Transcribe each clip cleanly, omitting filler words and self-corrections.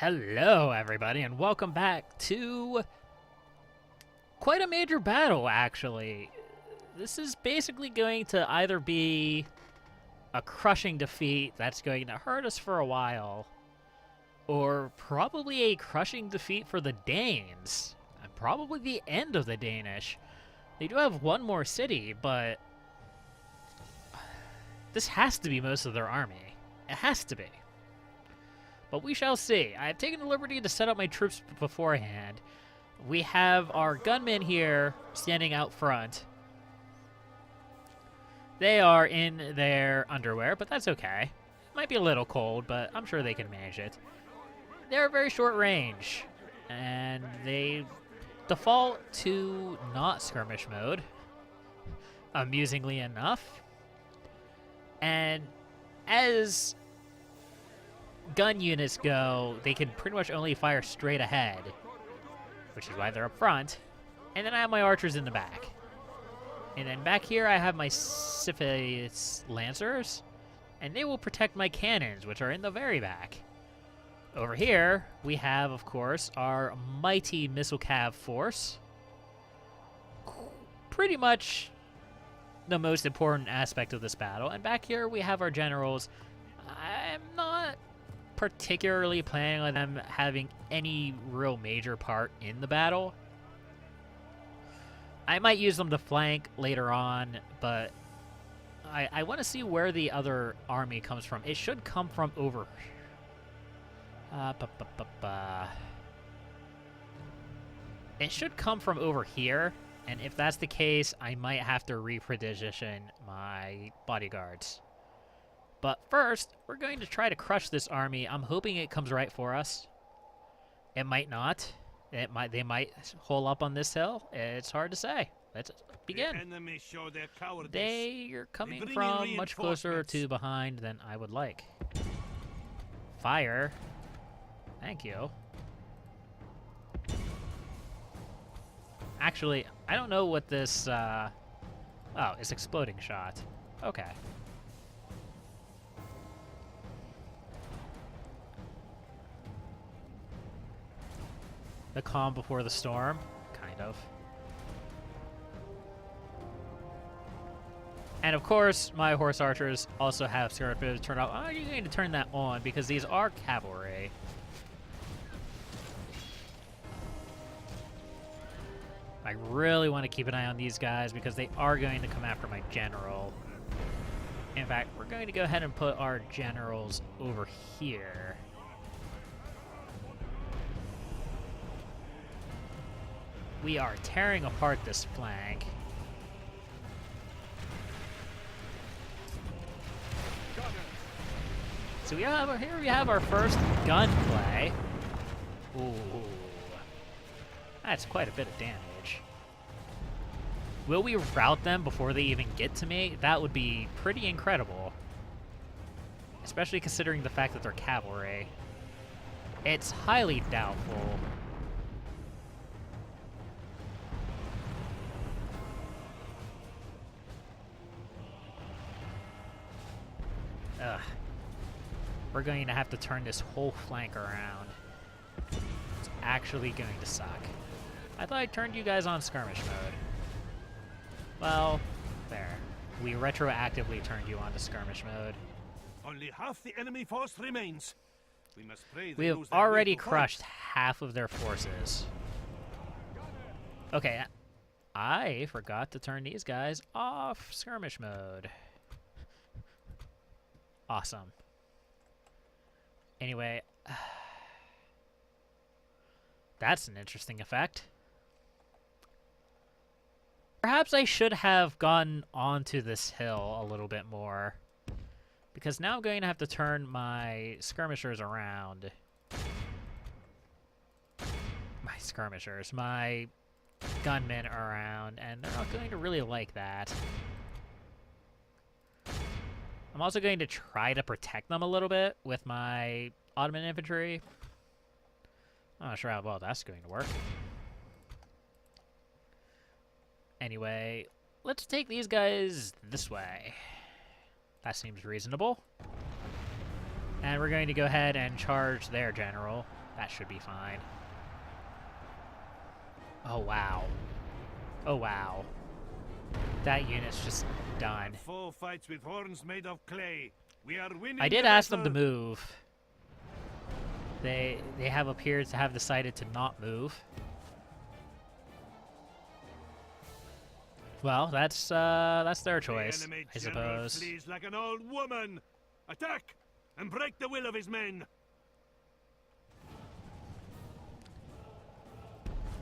Hello, everybody, and welcome back to quite a major battle, actually. This is basically going to either be a crushing defeat that's going to hurt us for a while, or probably a crushing defeat for the Danes, and probably the end of the Danish. They do have one more city, but this has to be most of their army. It has to be. But we shall see. I have taken the liberty to set up my troops beforehand. We have our gunmen here standing out front. They are in their underwear, but that's okay. Might be a little cold, but I'm sure they can manage it. They're very short range, and they default to not skirmish mode, amusingly enough. And as gun units go, they can pretty much only fire straight ahead, which is why they're up front. And then I have my archers in the back. And then back here I have my Scythian lancers, and they will protect my cannons, which are in the very back. Over here we have, of course, our mighty missile cav force. Pretty much the most important aspect of this battle. And back here we have our generals. I'm not particularly planning on them having any real major part in the battle. I might use them to flank later on, but I want to see where the other army comes from. It should come from over... It should come from over here, and if that's the case, I might have to reposition my bodyguards. But first, we're going to try to crush this army. I'm hoping it comes right for us. It might not. They might hole up on this hill. It's hard to say. Let's begin. They're coming from much closer to behind than I would like. Fire. Thank you. Actually, I don't know what this... Oh, it's exploding shot. Okay. The calm before the storm, kind of. And of course, my horse archers also have skirmishers turned off. I'm going to turn that on because these are cavalry. I really want to keep an eye on these guys because they are going to come after my general. In fact, we're going to go ahead and put our generals over here. We are tearing apart this flank. So here we have our first gunplay. Ooh. That's quite a bit of damage. Will we rout them before they even get to me? That would be pretty incredible. Especially considering the fact that they're cavalry. It's highly doubtful. Ugh. We're going to have to turn this whole flank around. It's actually going to suck. I thought I turned you guys on skirmish mode. Well, there. We retroactively turned you on to skirmish mode. Only half the enemy force remains. We must pray we have already crushed half of their forces. Okay, I forgot to turn these guys off skirmish mode. Awesome. Anyway, that's an interesting effect. Perhaps I should have gone onto this hill a little bit more, because now I'm going to have to turn my skirmishers around. My gunmen around, and they're not going to really like that. I'm also going to try to protect them a little bit with my Ottoman infantry. I'm not sure how well that's going to work. Anyway, let's take these guys this way. That seems reasonable. And we're going to go ahead and charge their general. That should be fine. Oh, wow. Oh, wow. That unit's just done. Foe fights with horns made of clay. We are winning. I did the ask them to battle. move. They have appeared to have decided to not move. Well, that's their choice, The enemy I general suppose. flees like an old woman. Attack and break the will of his men.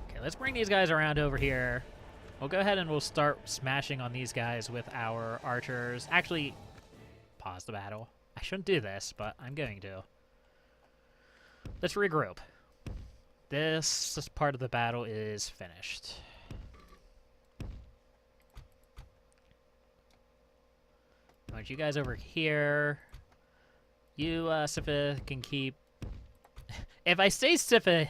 Okay, let's bring these guys around over here. We'll go ahead and we'll start smashing on these guys with our archers. Actually, pause the battle. I shouldn't do this, but I'm going to. Let's regroup. This part of the battle is finished. I want you guys over here. You, Sifa, can keep... If I say Sifa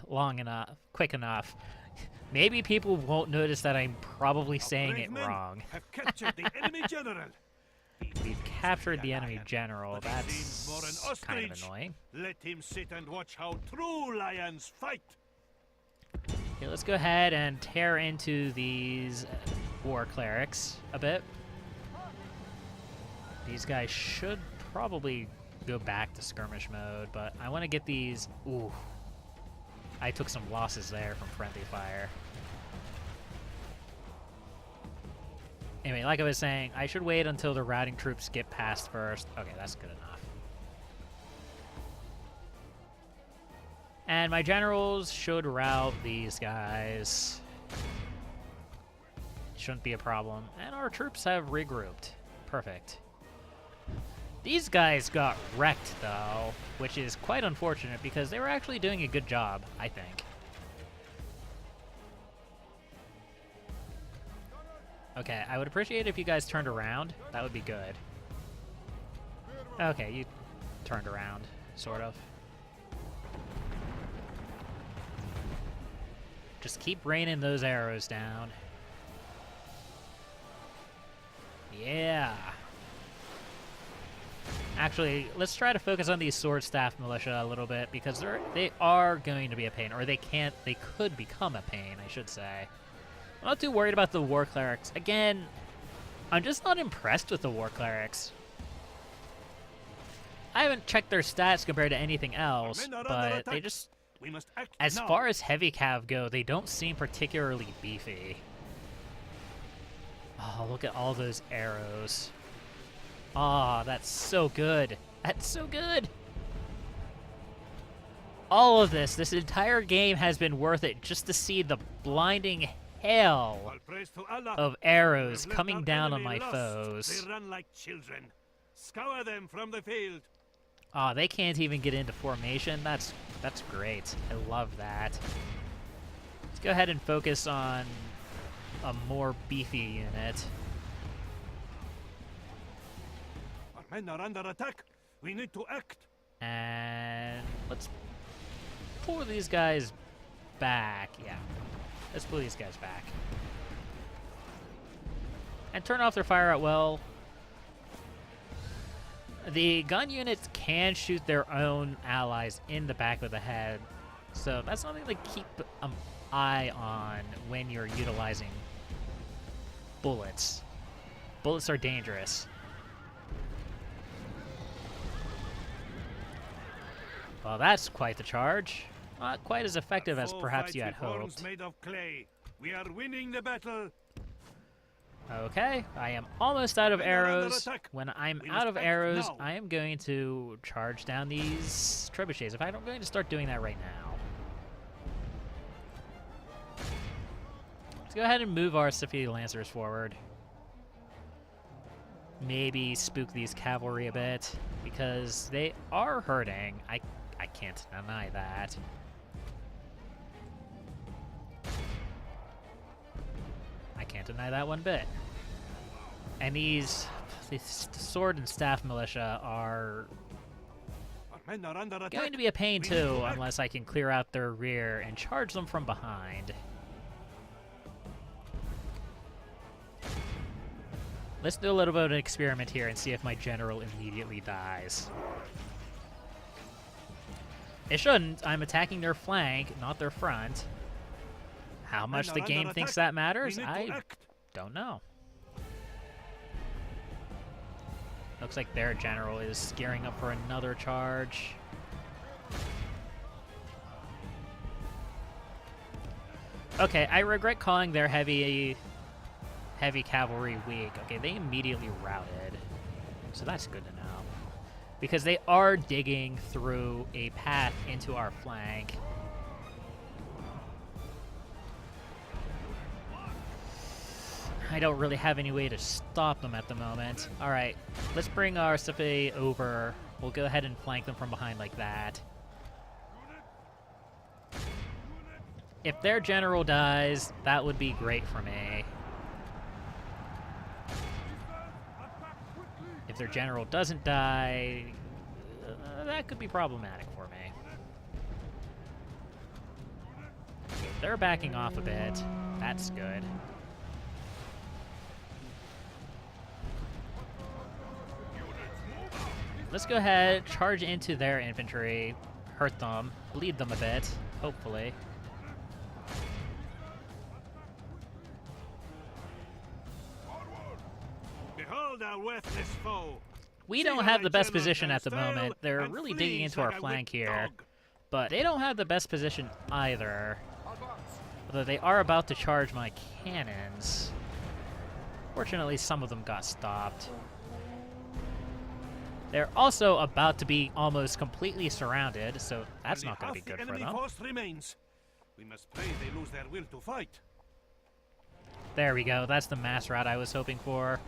long enough, quick enough, maybe people won't notice that I'm probably saying it wrong. Have captured the enemy general. We've captured the enemy general. But he That's seems more an kind of ostrich. annoying. Let him sit and watch how true lions fight. Okay, let's go ahead and tear into these war clerics a bit. These guys should probably go back to skirmish mode, but I want to get these... Ooh. I took some losses there from friendly fire. Anyway, like I was saying, I should wait until the routing troops get past first. Okay, that's good enough. And my generals should rout these guys. Shouldn't be a problem. And our troops have regrouped. Perfect. These guys got wrecked, though, which is quite unfortunate because they were actually doing a good job, I think. Okay, I would appreciate if you guys turned around. That would be good. Okay, you turned around, sort of. Just keep raining those arrows down. Yeah. Actually, let's try to focus on these sword staff militia a little bit because they are going to be a pain, or they could become a pain, I should say. I'm not too worried about the war clerics. Again, I'm just not impressed with the war clerics. I haven't checked their stats compared to anything else, but they just, We must act as now. far as heavy cav go, they don't seem particularly beefy. Oh, look at all those arrows. Ah, that's so good. That's so good. All of this entire game has been worth it just to see the blinding hail All praise to Allah. of We arrows have left coming our down on enemy my lost. foes. They run like children. Scour them from the field. Ah, they can't even get into formation. That's great. I love that. Let's go ahead and focus on a more beefy unit. Our men are under attack. We need to act. And let's pull these guys back. Yeah, let's pull these guys back. And turn off their fire at will. The gun units can shoot their own allies in the back of the head, so that's something to keep an eye on when you're utilizing bullets. Bullets are dangerous. Well, that's quite the charge. Not quite as effective as Foe perhaps fights you had with horns hoped. made of clay. We are winning the battle. Okay, I am almost out of Men are under arrows. attack. When I'm We out must of act arrows, now. I am going to charge down these trebuchets. In fact, I'm going to start doing that right now. Let's go ahead and move our City Lancers forward. Maybe spook these cavalry a bit, because they are hurting. I can't deny that. I can't deny that one bit. And these sword and staff militia are Our men are under attack. going to be a pain We need too, to act. unless I can clear out their rear and charge them from behind. Let's do a little bit of an experiment here and see if my general immediately dies. It shouldn't. I'm attacking their flank, not their front. How much the game thinks that matters, I don't know. Looks like their general is gearing up for another charge. Okay, I regret calling their heavy cavalry weak. Okay, they immediately routed. So that's good to know. Because they are digging through a path into our flank. I don't really have any way to stop them at the moment. Alright, let's bring our stuff over. We'll go ahead and flank them from behind like that. If their general dies, that would be great for me. If their general doesn't die, that could be problematic for me. Okay, they're backing off a bit. That's good. Let's go ahead, charge into their infantry, hurt them, bleed them a bit, hopefully. Behold our worthless foe. We don't have the best position at the moment. They're really digging into our flank here, but they don't have the best position either. Although they are about to charge my cannons. Fortunately, some of them got stopped. They're also about to be almost completely surrounded, so that's not going to be good for them. Remains. We must pray they lose their will to fight. There we go. That's the mass rout I was hoping for.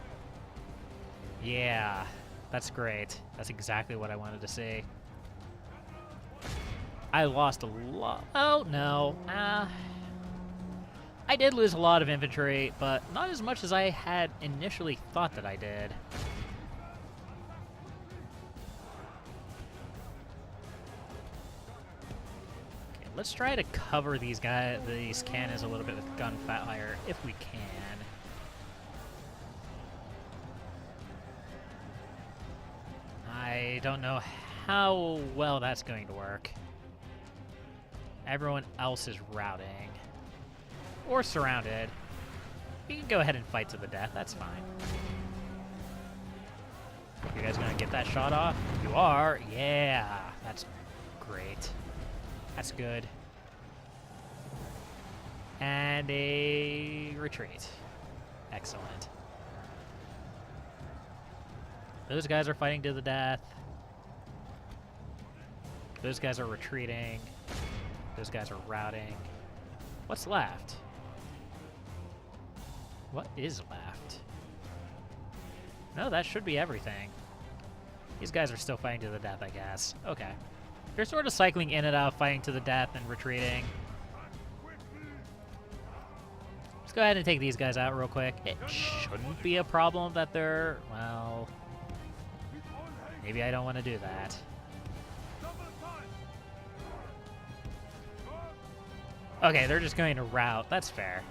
Yeah, that's great. That's exactly what I wanted to see. I lost a lot. Oh, no. I did lose a lot of infantry, but not as much as I had initially thought that I did. Okay, let's try to cover these cannons a little bit with gunfire if we can. I don't know how well that's going to work. Everyone else is routing. Or surrounded. We can go ahead and fight to the death, that's fine. You guys gonna get that shot off? You are? Yeah, that's great. That's good. And a retreat. Excellent. Those guys are fighting to the death. Those guys are retreating. Those guys are routing. What's left? What is left? No, that should be everything. These guys are still fighting to the death, I guess. Okay. They're sort of cycling in and out, fighting to the death and retreating. Let's go ahead and take these guys out real quick. It shouldn't be a problem that they're, well... Maybe I don't want to do that. Okay, they're just going to rout. That's fair.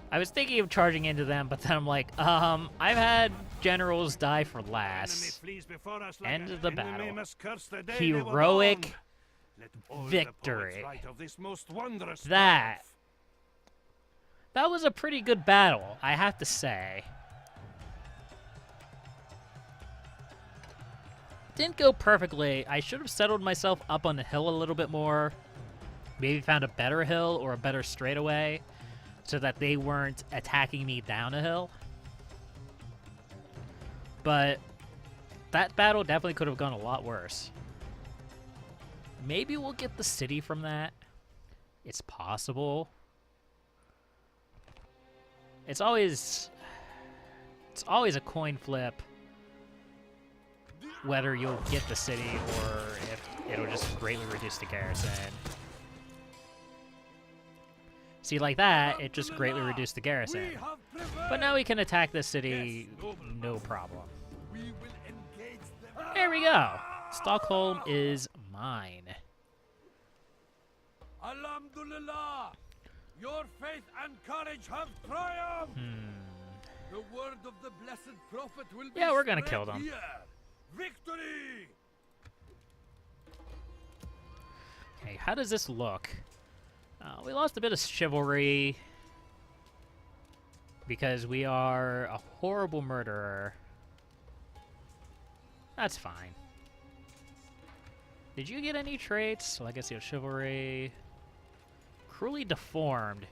I was thinking of charging into them, but then I'm like, I've had generals die for less. End of the battle. Heroic victory. That was a pretty good battle, I have to say. Didn't go perfectly. I should have settled myself up on the hill a little bit more. Maybe found a better hill or a better straightaway so that they weren't attacking me down a hill. But that battle definitely could have gone a lot worse. Maybe we'll get the city from that. It's possible. It's always a coin flip whether you'll get the city or if it'll just greatly reduce the garrison. See, like that, it just greatly reduced the garrison. But now we can attack the city, no problem. There we go. Stockholm is mine. Alhamdulillah, your faith and courage have triumphed. The word of the blessed prophet will be Yeah, we're gonna spread kill them. here. Victory! Okay, how does this look? We lost a bit of chivalry because we are a horrible murderer. That's fine. Did you get any traits? Legacy of chivalry. Cruelly deformed.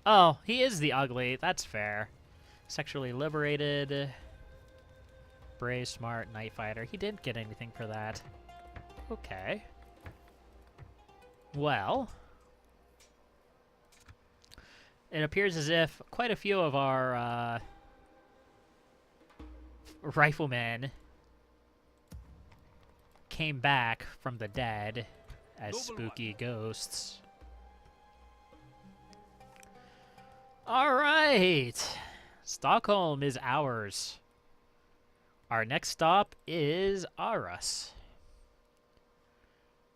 Oh, he is the ugly. That's fair. Sexually liberated. Brave, smart, night fighter. He didn't get anything for that. Okay. Well, it appears as if quite a few of our riflemen came back from the dead as spooky ghosts. All right. Stockholm is ours. Our next stop is Arras.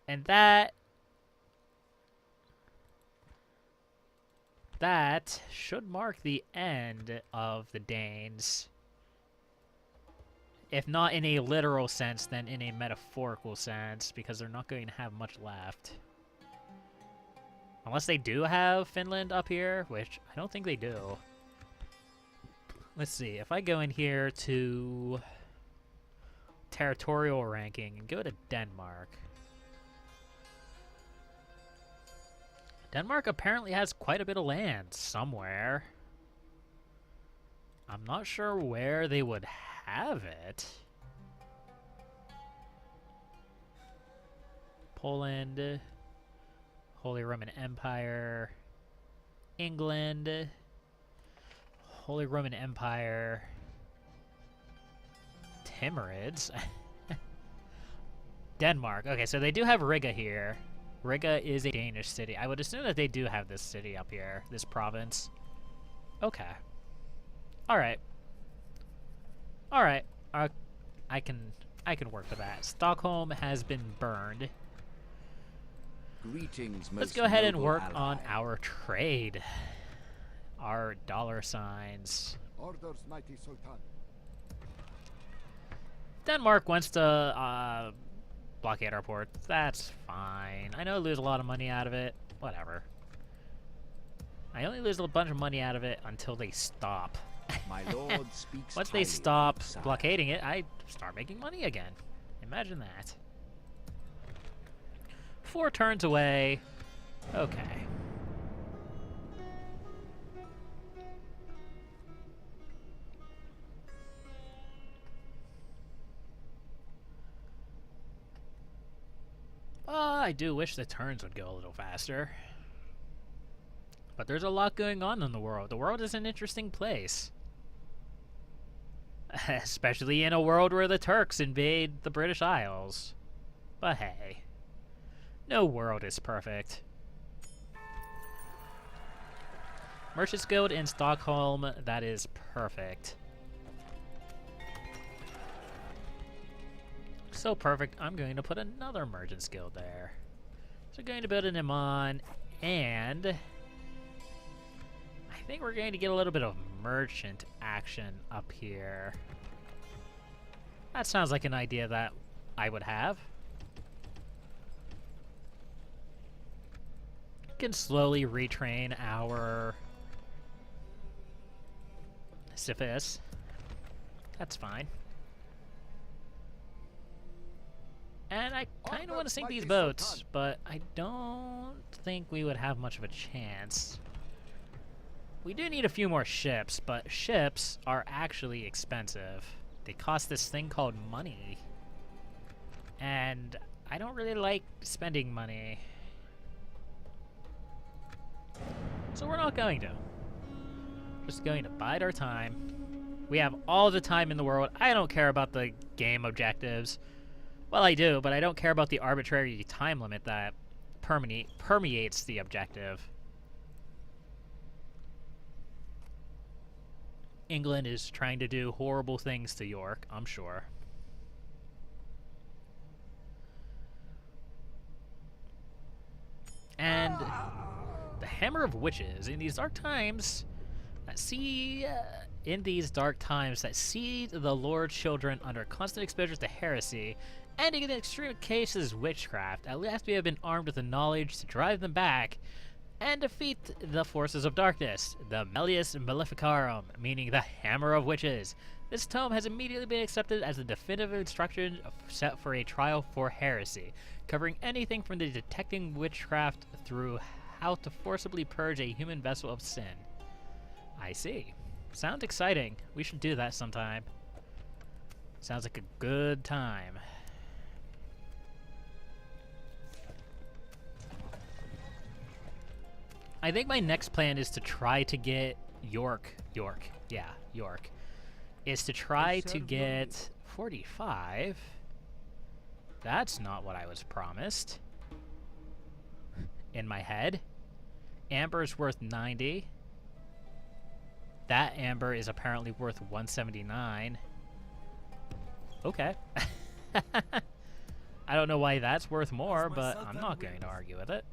And that should mark the end of the Danes. If not in a literal sense, then in a metaphorical sense, because they're not going to have much left. Unless they do have Finland up here, which I don't think they do. Let's see, if I go in here to territorial ranking and go to Denmark. Denmark apparently has quite a bit of land somewhere. I'm not sure where they would have it. Poland, Holy Roman Empire, England, Holy Roman Empire, Timurids, Denmark. Okay, so they do have Riga here. Riga is a Danish city. I would assume that they do have this city up here, this province. Okay. All right. All right. I can work with that. Stockholm has been burned. Greetings, Let's most go ahead and noble work ally. on our trade. Our dollar signs. Orders, mighty Sultan. Denmark wants to blockade our port. That's fine. I know I lose a lot of money out of it. Whatever. I only lose a bunch of money out of it until they stop. My lord speaks Once highly they of stop you, sire. blockading it, I start making money again. Imagine that. 4 turns away. Okay. I do wish the turns would go a little faster. But there's a lot going on in the world. The world is an interesting place. Especially in a world where the Turks invade the British Isles. But hey, no world is perfect. Merchant's Guild in Stockholm, that is perfect. So perfect, I'm going to put another Merchant's Guild there. So we're going to build an Iman, and I think we're going to get a little bit of merchant action up here. That sounds like an idea that I would have. We can slowly retrain our Sisyphus. That's fine. And I kind of want to sink these boats, but I don't think we would have much of a chance. We do need a few more ships, but ships are actually expensive. They cost this thing called money. And I don't really like spending money. So we're not going to. Just going to bide our time. We have all the time in the world. I don't care about the game objectives. Well, I do, but I don't care about the arbitrary time limit that permeates the objective. England is trying to do horrible things to York, I'm sure. And the Hammer of Witches. In these dark times, See, in these dark times that see the Lord's children under constant exposure to heresy, and in extreme cases witchcraft, at last we have been armed with the knowledge to drive them back and defeat the forces of darkness, the Melius Maleficarum, meaning the Hammer of Witches. This tome has immediately been accepted as the definitive instruction set for a trial for heresy, covering anything from the detecting witchcraft through how to forcibly purge a human vessel of sin. I see. Sounds exciting. We should do that sometime. Sounds like a good time. I think my next plan is to try to get York, is to try to get 45. That's not what I was promised. In my head. Amber's worth 90. That amber is apparently worth 179. Okay. I don't know why that's worth more, but I'm not going to argue with it.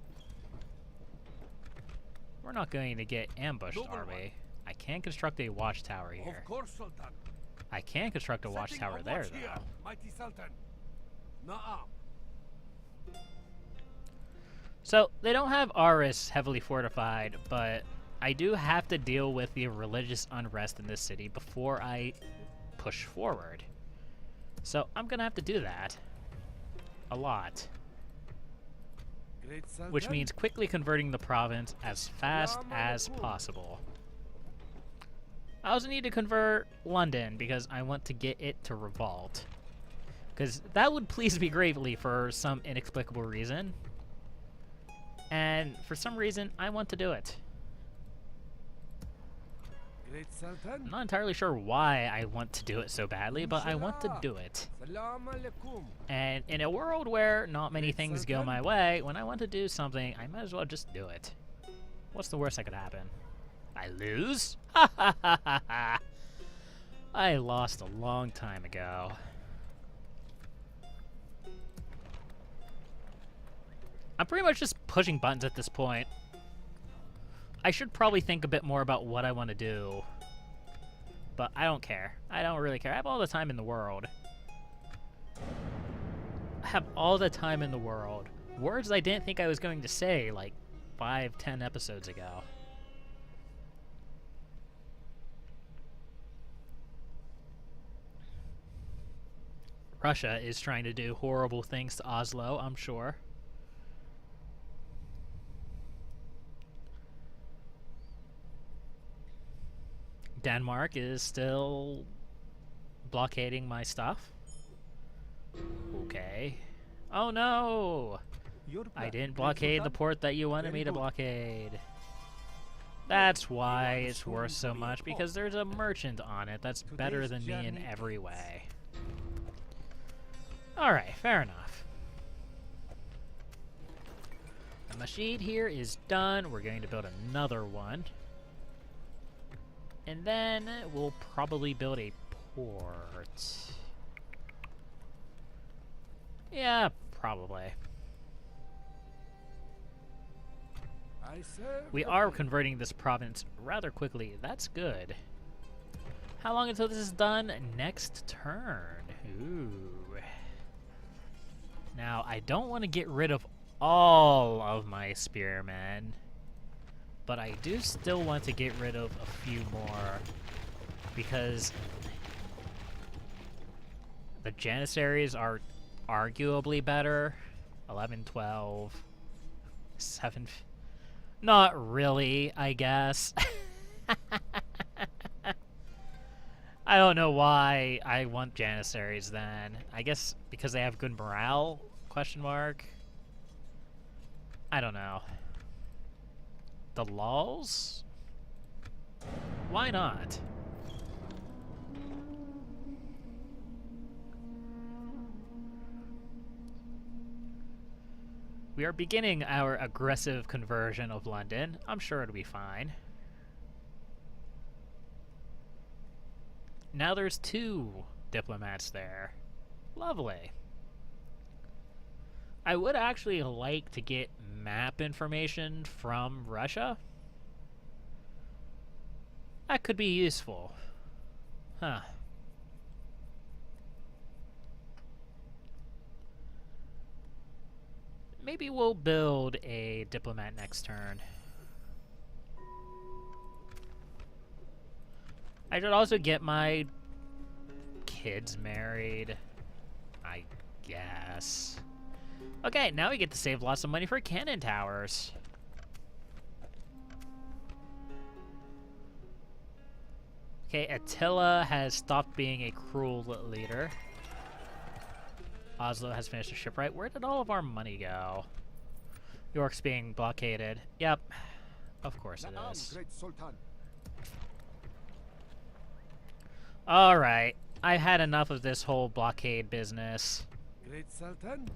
We're not going to get ambushed, are we? I can construct a watchtower here. Of course, Sultan. I can construct a watchtower there, though. Mighty Sultan. Na'am. So, they don't have Aris heavily fortified, but I do have to deal with the religious unrest in this city before I push forward. So, I'm gonna have to do that. A lot. Which means quickly converting the province as fast as possible. I also need to convert London because I want to get it to revolt. Because that would please me greatly for some inexplicable reason. And for some reason, I want to do it. I'm not entirely sure why I want to do it so badly, but I want to do it. And in a world where not many things go my way, when I want to do something, I might as well just do it. What's the worst that could happen? I lose? Ha ha ha ha ha! I lost a long time ago. I'm pretty much just pushing buttons at this point. I should probably think a bit more about what I want to do. But I don't care. I don't really care. I have all the time in the world. I have all the time in the world. Words I didn't think I was going to say like 5-10 episodes ago. Russia is trying to do horrible things to Oslo, I'm sure. Denmark is still blockading my stuff. Okay. Oh no! I didn't blockade the port that you wanted me to blockade. That's why it's worth so much, because there's a merchant on it that's better than me in every way. Alright, fair enough. The machine here is done. We're going to build another one. And then we'll probably build a port. Yeah, probably. We are converting this province rather quickly. That's good. How long until this is done? Next turn. Ooh. Now, I don't want to get rid of all of my spearmen. But I do still want to get rid of a few more, because the Janissaries are arguably better. 11, 12, 7. Not really, I guess. I don't know why I want Janissaries then. I guess because they have good morale? Question mark. I don't know. The lulls? Why not? We are beginning our aggressive conversion of London. I'm sure it'll be fine. Now there's 2 diplomats there. Lovely. I would actually like to get map information from Russia. That could be useful. Huh. Maybe we'll build a diplomat next turn. I should also get my kids married, I guess. Okay, now we get to save lots of money for cannon towers. Okay, Attila has stopped being a cruel leader. Oslo has finished a shipwright. Where did all of our money go? York's being blockaded. Yep, of course it is. Alright, I've had enough of this whole blockade business. Great Sultan,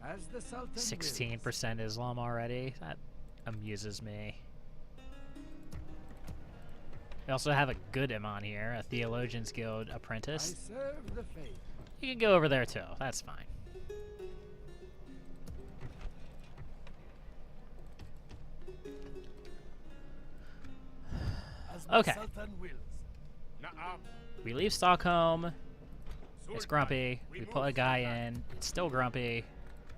as the Sultan 16% Islam already? That amuses me. We also have a good imam here, a Theologians Guild apprentice. I serve the faith. You can go over there too, that's fine. Okay. We leave Stockholm. It's grumpy. We put a guy in. It's still grumpy.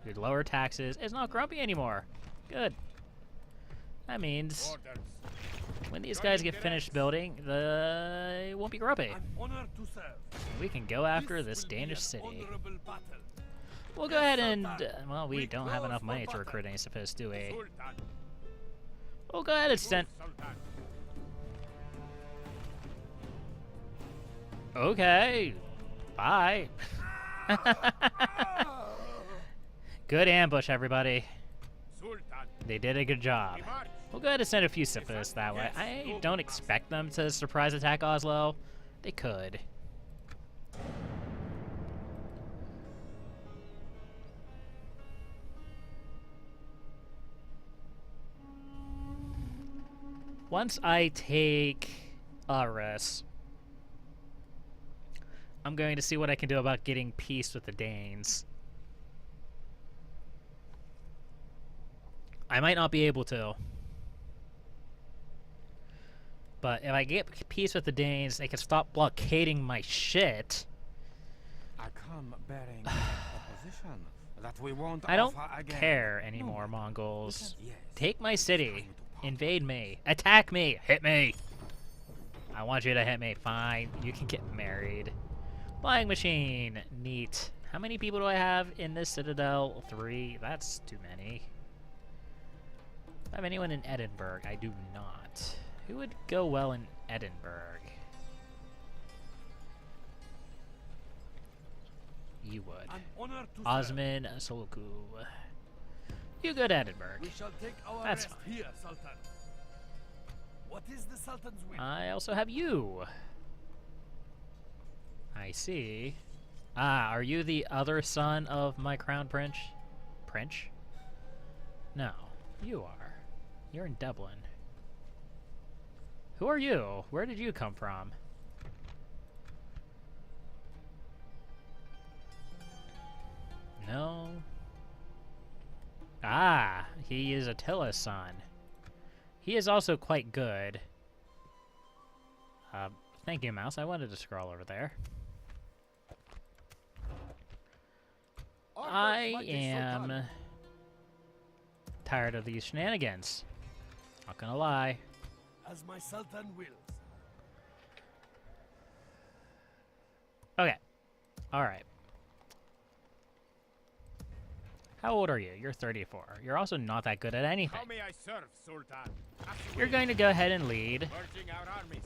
We lower taxes. It's not grumpy anymore. Good. That means when these guys get finished building, they won't be grumpy. We can go after this Danish city. We'll go ahead and... well, we don't have enough money to recruit any supposed, do we? We'll go ahead and send... Okay. Bye. Good ambush, everybody. They did a good job. We'll go ahead and send a few Siphists that way. I don't expect them to surprise attack Oslo. They could. Once I take Aris, I'm going to see what I can do about getting peace with the Danes. I might not be able to. But if I get peace with the Danes, they can stop blockading my shit. I come bearing opposition that we won't I don't offer again. care anymore, Mongols. Yes. Take my city. Invade me. Attack me. Hit me. I want you to hit me. Fine. You can get married. Flying machine. Neat. How many people do I have in this citadel? 3. That's too many. Do I have anyone in Edinburgh? I do not. Who would go well in Edinburgh? You would. Osman Soluku. You go to Edinburgh. We shall take our That's rest fine. here, Sultan. What is the Sultan's will? I also have you. I see. Ah, are you the other son of my crown prince? Prince? No, you are. You're in Dublin. Who are you? Where did you come from? No. Ah, he is Attila's son. He is also quite good. Thank you, Mouse. I wanted to scroll over there. I am tired of these shenanigans. Not gonna lie. As my Sultan wills. Okay. Alright. How old are you? You're 34. You're also not that good at anything. How may I serve, Sultan? You're going to go ahead and lead, Merging our armies.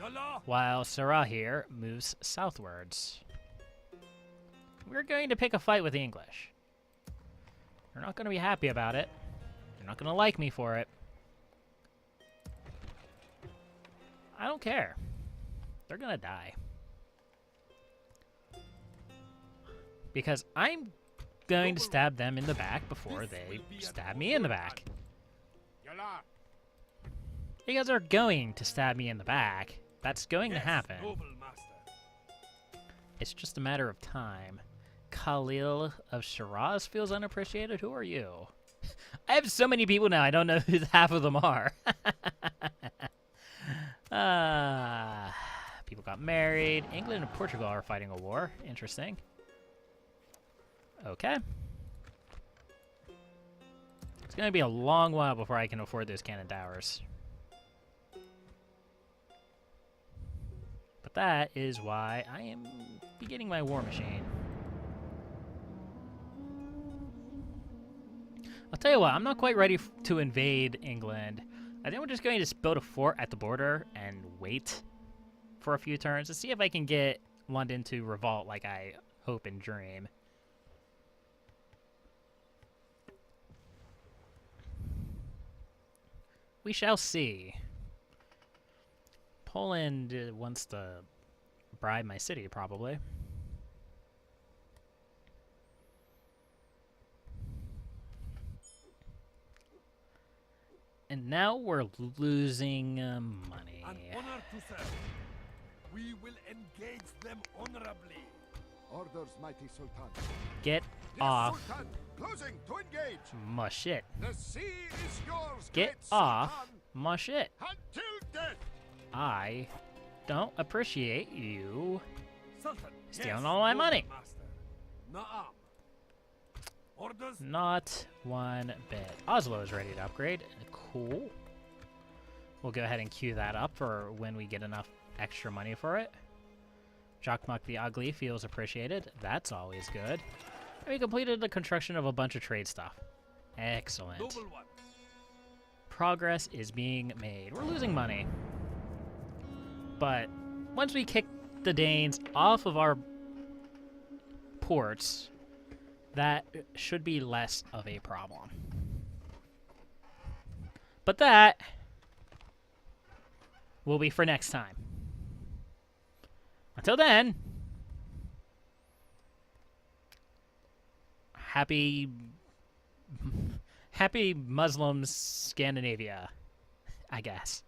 Yallah! while Sarah here moves southwards. We're going to pick a fight with the English. You're not going to be happy about it. You're not going to like me for it. I don't care. They're going to die. Because I'm going to stab them in the back before they stab me in the back. Yallah. You guys are going to stab me in the back. That's going to Yes, happen. noble master. It's just a matter of time. Khalil of Shiraz feels unappreciated. Who are you? I have so many people now, I don't know who half of them are. People got married. England and Portugal are fighting a war. Interesting. Okay. It's going to be a long while before I can afford those cannon towers. But that is why I am beginning my war machine. I'll tell you what, I'm not quite ready to invade England. I think we're just going to build a fort at the border and wait for a few turns to see if I can get London to revolt like I hope and dream. We shall see. Poland wants to bribe my city, probably. And now we're losing money. An honor to serve. We will engage them honorably. Orders, mighty Sultan. Get Yes, off Sultan. Closing to engage. my shit. The sea is yours. Get great off Sultan. my shit. Until death. I don't appreciate you Sultan. stealing yes, all my noble money. Master. Na'am. Orders? Not one bit. Oslo is ready to upgrade. Cool. We'll go ahead and queue that up for when we get enough extra money for it. Jokmuk the Ugly feels appreciated. That's always good. And we completed the construction of a bunch of trade stuff. Excellent. Noble one. Progress is being made. We're losing money. But once we kick the Danes off of our ports, that should be less of a problem. But that will be for next time. Until then, happy Muslim Scandinavia, I guess.